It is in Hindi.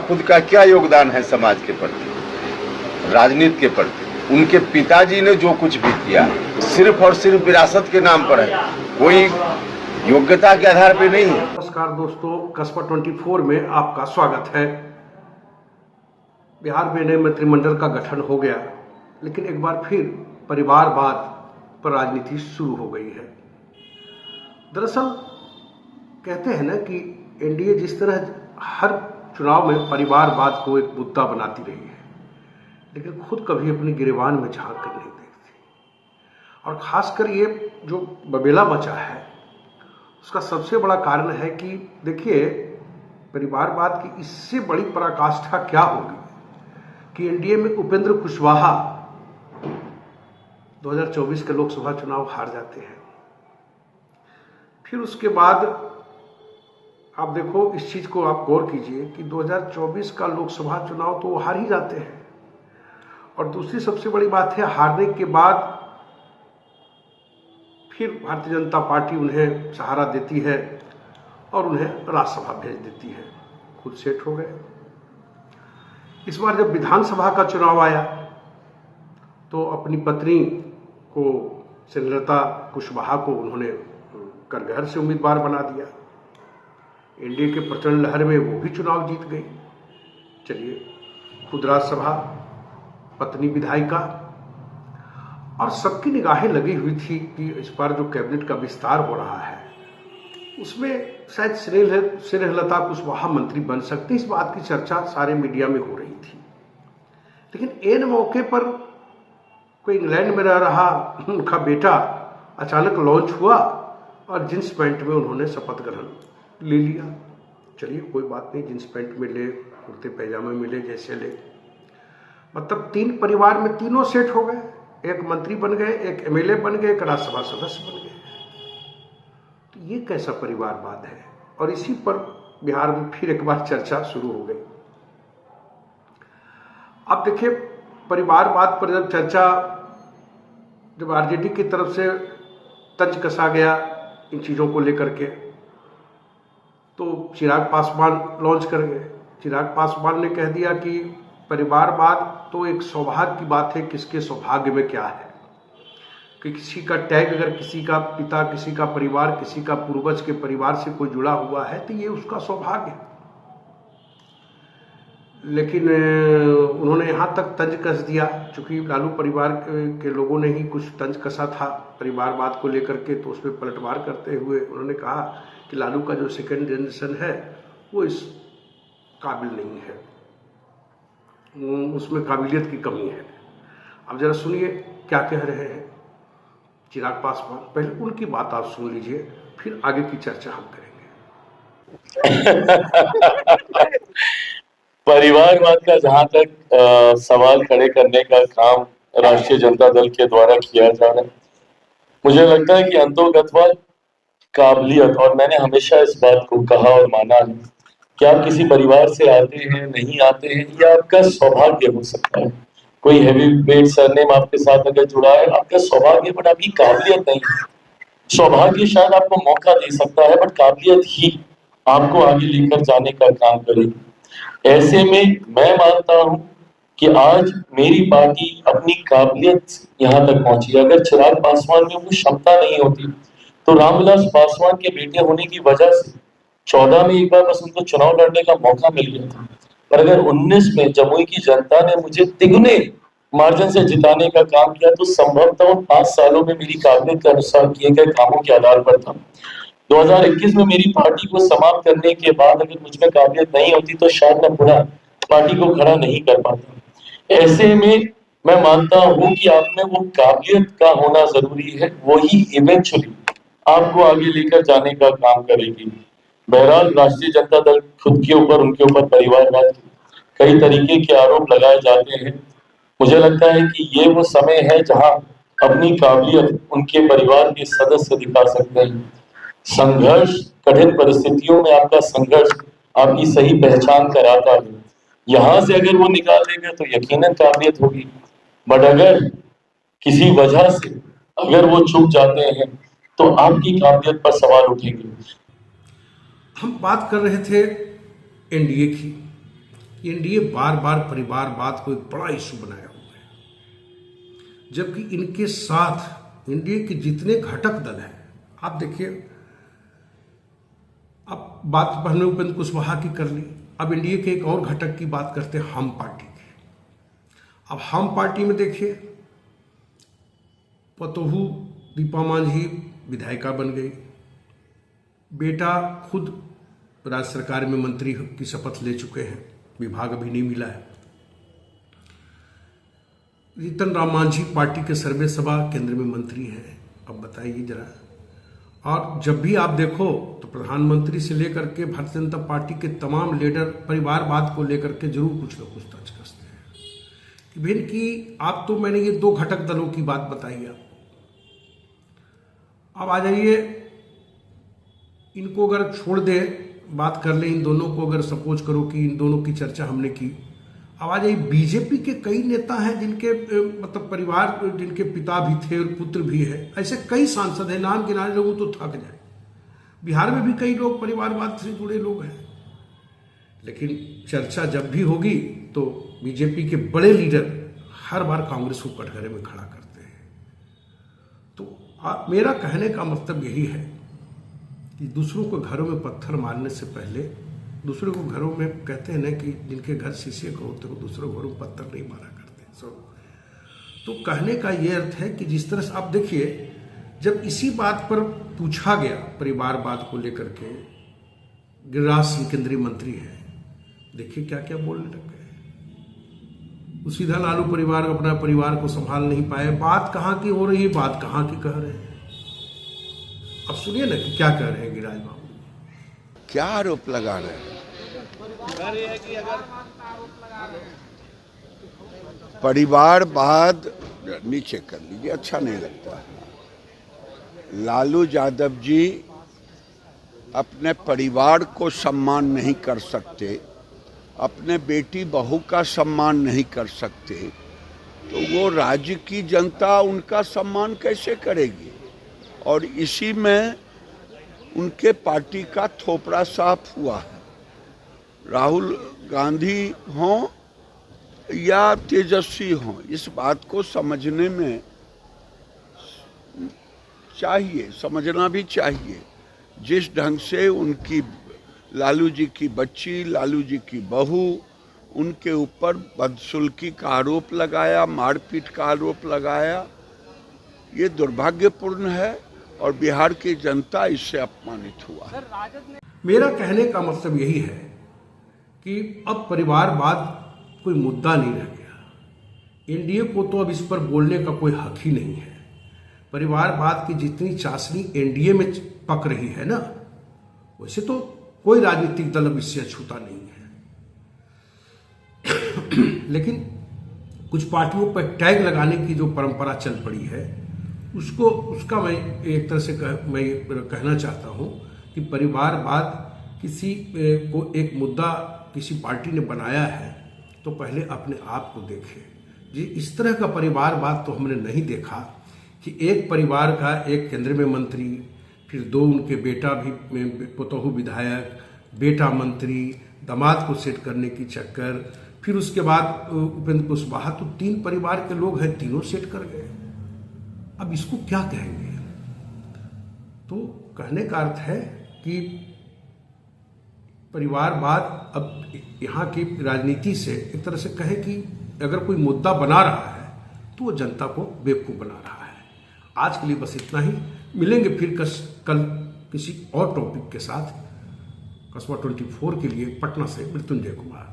खुद का क्या योगदान है समाज के प्रति, राजनीति के प्रति। उनके पिताजी ने जो कुछ भी किया सिर्फ और सिर्फ विरासत के नाम पर है, कोई योग्यता के आधार पर नहीं है। नमस्कार दोस्तों, कस्बा 24 में आपका स्वागत है। बिहार में नए मंत्रिमंडल का गठन हो गया, लेकिन एक बार फिर परिवारवाद पर राजनीति शुरू हो गई है। दरअसल कहते हैं ना कि एनडीए जिस तरह हर चुनाव में परिवारवाद को एक मुद्दा बनाती रही है, लेकिन खुद कभी अपने गिरेबान में झांक कर नहीं देखती। और खासकर ये जो बबेला मचा है, उसका सबसे बड़ा कारण है कि देखिए, परिवारवाद की इससे बड़ी पराकाष्ठा क्या होगी कि एनडीए में उपेंद्र कुशवाहा 2024 के लोकसभा चुनाव हार जाते हैं। फिर उसके बाद आप देखो, इस चीज को आप गौर कीजिए कि 2024 का लोकसभा चुनाव तो वो हार ही जाते हैं। और दूसरी सबसे बड़ी बात है, हारने के बाद फिर भारतीय जनता पार्टी उन्हें सहारा देती है और उन्हें राज्यसभा भेज देती है। खुद सेट हो गए। इस बार जब विधानसभा का चुनाव आया तो अपनी पत्नी को, स्नेहलता कुशवाहा को, उन्होंने करगहर से उम्मीदवार बना दिया। एनडीए के प्रचंड लहर में वो भी चुनाव जीत गई। चलिए, खुद राज्यसभा, पत्नी विधायिका, और सबकी निगाहें लगी हुई थी कि इस बार जो कैबिनेट का विस्तार हो रहा है उसमें शायद स्नेहलता कुशवाहा मंत्री बन सकती। इस बात की चर्चा सारे मीडिया में हो रही थी। लेकिन एन मौके पर कोई इंग्लैंड में रह रहा उनका बेटा अचानक लॉन्च हुआ और जींस पैंट में उन्होंने शपथ ग्रहण ले लिया। चलिए, कोई बात नहीं, जींस पैंट में ले, कुर्ते पैजामे में ले, जैसे ले। मतलब तीन परिवार में तीनों सेट हो गए। एक मंत्री बन गए, एक एमएलए बन गए, एक राज्यसभा सदस्य बन गए। तो ये कैसा परिवारवाद है? और इसी पर बिहार में फिर एक बार चर्चा शुरू हो गई। अब देखिए, परिवारवाद पर जब आरजेडी की तरफ से तंज कसा गया इन चीजों को लेकर के, तो चिराग पासवान लॉन्च कर गए। चिराग पासवान ने कह दिया कि परिवारवाद तो एक सौभाग्य की बात है, किसके सौभाग्य में क्या है कि किसी का टैग, अगर किसी का पिता, किसी का परिवार, किसी का पूर्वज के परिवार से कोई जुड़ा हुआ है तो ये उसका सौभाग्य है। लेकिन उन्होंने यहाँ तक तंज कस दिया, चूंकि लालू परिवार के लोगों ने ही कुछ तंज कसा था परिवारवाद को लेकर के, तो उसमें पलटवार करते हुए उन्होंने कहा कि लालू का जो सेकेंड जनरेशन है वो इस काबिल नहीं है, उसमें काबिलियत की कमी है। अब जरा सुनिए क्या कह रहे हैं चिराग पासवान। पहले उनकी बात आप सुन लीजिए, फिर आगे की चर्चा हम करेंगे। परिवारवाद का जहां तक सवाल खड़े करने का काम राष्ट्रीय जनता दल के द्वारा किया जा रहा है, मुझे लगता है कि अंतोगत्वा काबिलियत, और मैंने हमेशा इस बात को कहा और माना है कि आप किसी परिवार से आते हैं, नहीं आते हैं, यह आपका सौभाग्य हो सकता है। कोई हैवी वेट सरनेम आपके साथ अगर जुड़ा है, आपका सौभाग्य, बट आपकी काबिलियत नहीं है। सौभाग्य शायद आपको मौका दे सकता है, बट काबिलियत ही आपको आगे लेकर जाने का काम करेगी। ऐसे में मैं मानता हूं कि आज मेरी पार्टी अपनी काबिलियत यहां तक पहुंची। अगर चिराग पासवान में वो क्षमता नहीं होती तो रामविलास पासवान के बेटे होने की वजह से 14 में एक बार बस उनको चुनाव लड़ने का मौका मिल गया था। पर अगर 19 में जमुई की जनता ने मुझे तिगुने मार्जिन से जिताने का काम किया, तो संभवतः उन 5 सालों में मेरी काबिलियत के अनुसार किए गए कामों के आधार पर था। 2021 में मेरी पार्टी को समाप्त करने के बाद अगर मुझ में काबिलियत नहीं होती तो शायद मैं पुनः पार्टी को खड़ा नहीं कर पाता। ऐसे में मैं मानता हूं कि आप में वो काबिलियत का होना जरूरी है, वही इवेंचुअली आपको आगे लेकर जाने का काम करेगी। बहरहाल राष्ट्रीय जनता दल खुद के ऊपर, उनके ऊपर परिवारवाद के कई तरीके के आरोप लगाए जाते हैं। मुझे लगता है कि ये वो समय है जहां अपनी काबिलियत उनके परिवार के सदस्य दिखा सकते हैं। संघर्ष, कठिन परिस्थितियों में आपका संघर्ष आपकी सही पहचान कराता है। यहां से अगर वो निकाल देंगे तो यकीनन काबिलियत होगी, बट अगर किसी वजह से अगर वो चूक जाते हैं तो आपकी काबिलियत पर सवाल उठेंगे। हम बात कर रहे थे एनडीए की, एनडीए बार बार परिवारवाद को एक बड़ा इशू बनाया हुआ है, जबकि इनके साथ एनडीए के जितने घटक दल हैं, आप देखिए, अब बात पहले उपेंद्र कुशवाहा की कर ली, अब एनडीए के एक और घटक की बात करते हैं, हम पार्टी की। अब हम पार्टी में देखिए, पतोहू दीपा मांझी विधायिका बन गई, बेटा खुद राज्य सरकार में मंत्री की शपथ ले चुके हैं, विभाग अभी नहीं मिला है। जीतन राम मांझी पार्टी के सर्वे सभा केंद्र में मंत्री हैं। अब बताइए जरा, और जब भी आप देखो तो प्रधानमंत्री से लेकर के भारतीय जनता पार्टी के तमाम लीडर परिवारवाद को लेकर के जरूर कुछ न कुछ टच करते हैं। इवन कि आप तो मैंने ये दो घटक दलों की बात बताई आपको। अब आ जाइए, इनको अगर छोड़ दे, बात कर ले इन दोनों को, अगर सपोज करो कि इन दोनों की चर्चा हमने की। अब आ जाइए, बीजेपी के कई नेता हैं जिनके मतलब परिवार, जिनके पिता भी थे और पुत्र भी है, ऐसे कई सांसद हैं, नाम गिनाने लोगों तो थक जाए। बिहार में भी कई लोग परिवारवाद से जुड़े लोग हैं, लेकिन चर्चा जब भी होगी तो बीजेपी के बड़े लीडर हर बार कांग्रेस को कटघरे में खड़ा करते हैं। तो मेरा कहने का मतलब यही है कि दूसरों को घरों में पत्थर मारने से पहले, दूसरों को घरों में, कहते हैं ना कि जिनके घर शीशे के होते हो दूसरों घरों में पत्थर नहीं मारा करते। तो कहने का ये अर्थ है कि जिस तरह से आप देखिए, जब इसी बात पर पूछा गया परिवारवाद को लेकर के, गिरिराज सिंह केंद्रीय मंत्री हैं, देखिए क्या क्या बोलने लग गए। सीधा लालू परिवार अपना परिवार को संभाल नहीं पाए। बात कहाँ की हो रही है, बात कहाँ की कह रहे हैं। अब सुनिए ना कि क्या कह रहे हैं गिरिराज बाबू। क्या आरोप लगा रहे हैं? परिवारवाद नीचे कर लीजिए, अच्छा नहीं लगता है। लालू यादव जी अपने परिवार को सम्मान नहीं कर सकते, अपने बेटी बहू का सम्मान नहीं कर सकते, तो वो राज्य की जनता उनका सम्मान कैसे करेगी? और इसी में उनके पार्टी का थोपड़ा साफ हुआ है। राहुल गांधी हों या तेजस्वी हों, इस बात को समझने में चाहिए, समझना भी चाहिए। जिस ढंग से उनकी लालू जी की बच्ची, लालू जी की बहू, उनके ऊपर बदसुल्की का आरोप लगाया, मारपीट का आरोप लगाया, ये दुर्भाग्यपूर्ण है और बिहार की जनता इससे अपमानित हुआ। मेरा कहने का मतलब यही है कि अब परिवारवाद कोई मुद्दा नहीं रह गया। एनडीए को तो अब इस पर बोलने का कोई हक ही नहीं है। परिवारवाद की जितनी चाशनी एनडीए में पक रही है ना, वैसे तो कोई राजनीतिक दल अब इससे अछूता नहीं है। लेकिन कुछ पार्टियों पर टैग लगाने की जो परंपरा चल पड़ी है, उसका मैं एक तरह से मैं कहना चाहता हूं कि परिवारवाद किसी को एक मुद्दा किसी पार्टी ने बनाया है तो पहले अपने आप को देखे। जी, इस तरह का परिवारवाद तो हमने नहीं देखा कि एक परिवार का एक केंद्र में मंत्री, फिर दो उनके बेटा भी, पतोहू विधायक, बेटा मंत्री, दामाद को सेट करने की चक्कर, फिर उसके बाद उपेंद्र कुशवाहा, तो तीन परिवार के लोग हैं, तीनों सेट कर गए। अब इसको क्या कहेंगे? तो कहने का अर्थ है कि परिवारवाद अब यहाँ की राजनीति से एक तरह से कहे कि अगर कोई मुद्दा बना रहा है तो वो जनता को बेवकूफ बना रहा है। आज के लिए बस इतना ही। मिलेंगे फिर कल किसी और टॉपिक के साथ। कस्बा 24 के लिए पटना से मृत्युंजय कुमार।